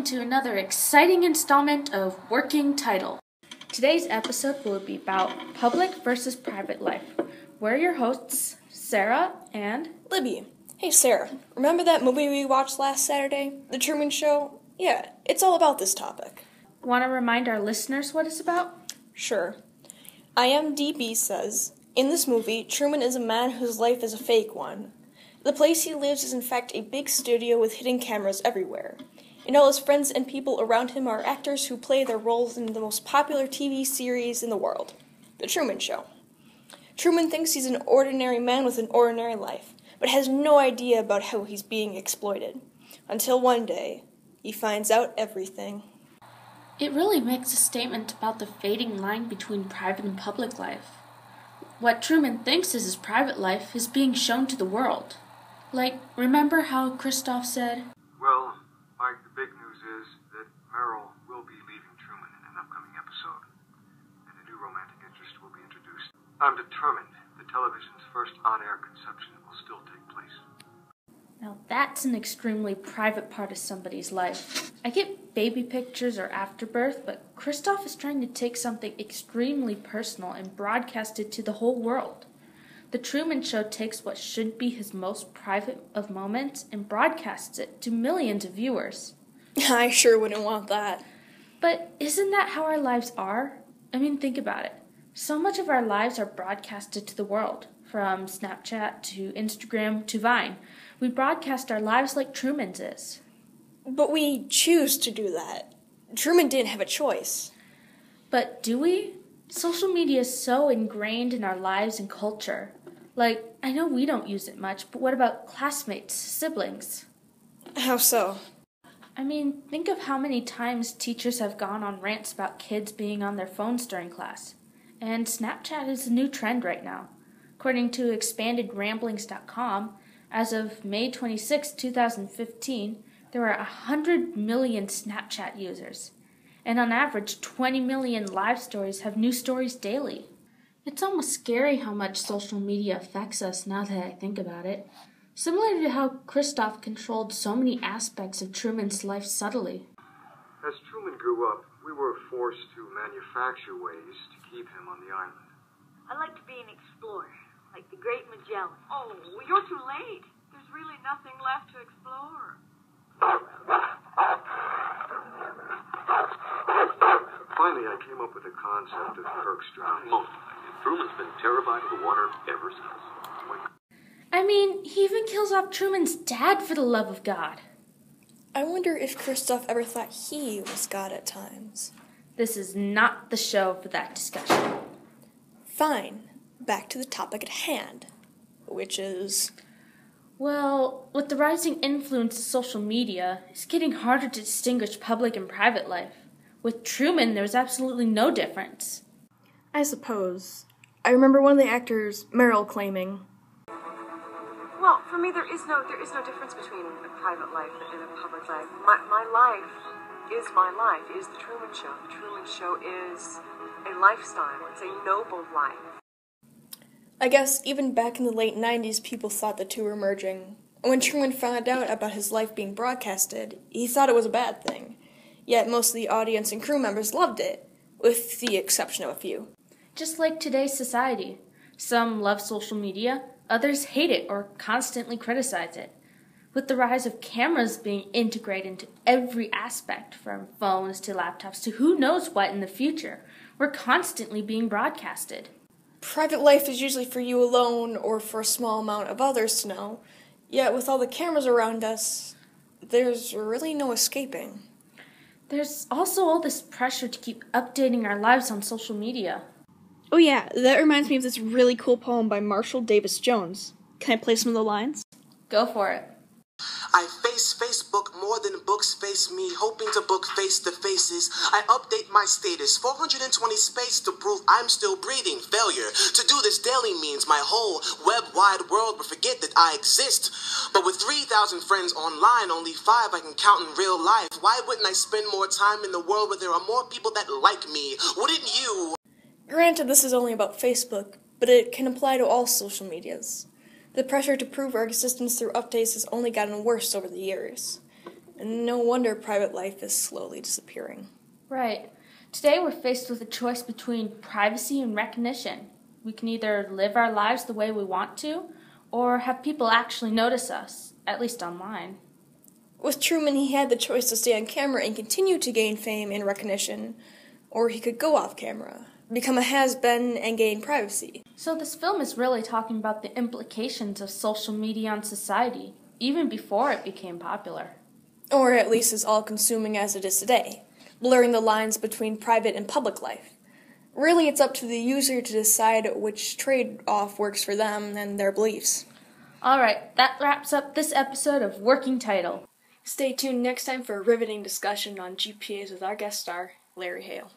to another exciting installment of Working Title. Today's episode will be about public versus private life. We're your hosts, Sarah and Libby. Hey Sarah, remember that movie we watched last Saturday, The Truman Show? Yeah, it's all about this topic. Want to remind our listeners what it's about? Sure. IMDb says, in this movie, Truman is a man whose life is a fake one. The place he lives is in fact a big studio with hidden cameras everywhere. And all his friends and people around him are actors who play their roles in the most popular TV series in the world, The Truman Show. Truman thinks he's an ordinary man with an ordinary life, but has no idea about how he's being exploited. Until one day, he finds out everything. It really makes a statement about the fading line between private and public life. What Truman thinks is his private life is being shown to the world. Like, remember how Christoph said, "Well, Mike, the big news is that Meryl will be leaving Truman in an upcoming episode, and a new romantic interest will be introduced. I'm determined that television's first on-air conception will still take place." Now that's an extremely private part of somebody's life. I get baby pictures or afterbirth, but Christoph is trying to take something extremely personal and broadcast it to the whole world. The Truman Show takes what should be his most private of moments and broadcasts it to millions of viewers. I sure wouldn't want that. But isn't that how our lives are? I mean, think about it. So much of our lives are broadcasted to the world, from Snapchat to Instagram to Vine. We broadcast our lives like Truman's is. But we choose to do that. Truman didn't have a choice. But do we? Social media is so ingrained in our lives and culture. Like, I know we don't use it much, but what about classmates, siblings? How so? I mean, think of how many times teachers have gone on rants about kids being on their phones during class. And Snapchat is a new trend right now. According to expandedramblings.com, as of May 26, 2015, there were 100 million Snapchat users. And on average, 20 million live stories have new stories daily. It's almost scary how much social media affects us now that I think about it. Similar to how Christoph controlled so many aspects of Truman's life subtly. As Truman grew up, we were forced to manufacture ways to keep him on the island. I like to be an explorer, like the Great Magellan. Oh, you're too late. There's really nothing left to explore. Finally, I came up with the concept of Kirk's Drive. Truman's been terrified of the water ever since. I mean, he even kills off Truman's dad for the love of God. I wonder if Christoph ever thought he was God at times. This is not the show for that discussion. Fine. Back to the topic at hand, which is... Well, with the rising influence of social media, it's getting harder to distinguish public and private life. With Truman, there was absolutely no difference. I suppose. I remember one of the actors, Meryl, claiming, Well, for me, there is no difference between a private life and a public life. My life is my life. It is the Truman Show. The Truman Show is a lifestyle. It's a noble life. I guess even back in the late 90s, people thought the two were merging. And when Truman found out about his life being broadcasted, he thought it was a bad thing. Yet most of the audience and crew members loved it, with the exception of a few. Just like today's society. Some love social media, others hate it or constantly criticize it. With the rise of cameras being integrated into every aspect, from phones to laptops to who knows what in the future, we're constantly being broadcasted. Private life is usually for you alone or for a small amount of others to know. Yet with all the cameras around us, there's really no escaping. There's also all this pressure to keep updating our lives on social media. Oh yeah, that reminds me of this really cool poem by Marshall Davis Jones. Can I play some of the lines? Go for it. I face Facebook more than books face me, hoping to book face-to-faces. I update my status, 420 space to prove I'm still breathing. Failure to do this daily means my whole web-wide world will forget that I exist. But with 3,000 friends online, only 5 I can count in real life. Why wouldn't I spend more time in the world where there are more people that like me? Wouldn't you? Granted, this is only about Facebook, but it can apply to all social medias. The pressure to prove our existence through updates has only gotten worse over the years. And no wonder private life is slowly disappearing. Right. Today we're faced with a choice between privacy and recognition. We can either live our lives the way we want to, or have people actually notice us, at least online. With Truman, he had the choice to stay on camera and continue to gain fame and recognition, or he could go off camera, become a has-been, and gain privacy. So this film is really talking about the implications of social media on society, even before it became popular. Or at least as all-consuming as it is today, blurring the lines between private and public life. Really, it's up to the user to decide which trade-off works for them and their beliefs. Alright, that wraps up this episode of Working Title. Stay tuned next time for a riveting discussion on GPAs with our guest star, Larry Hale.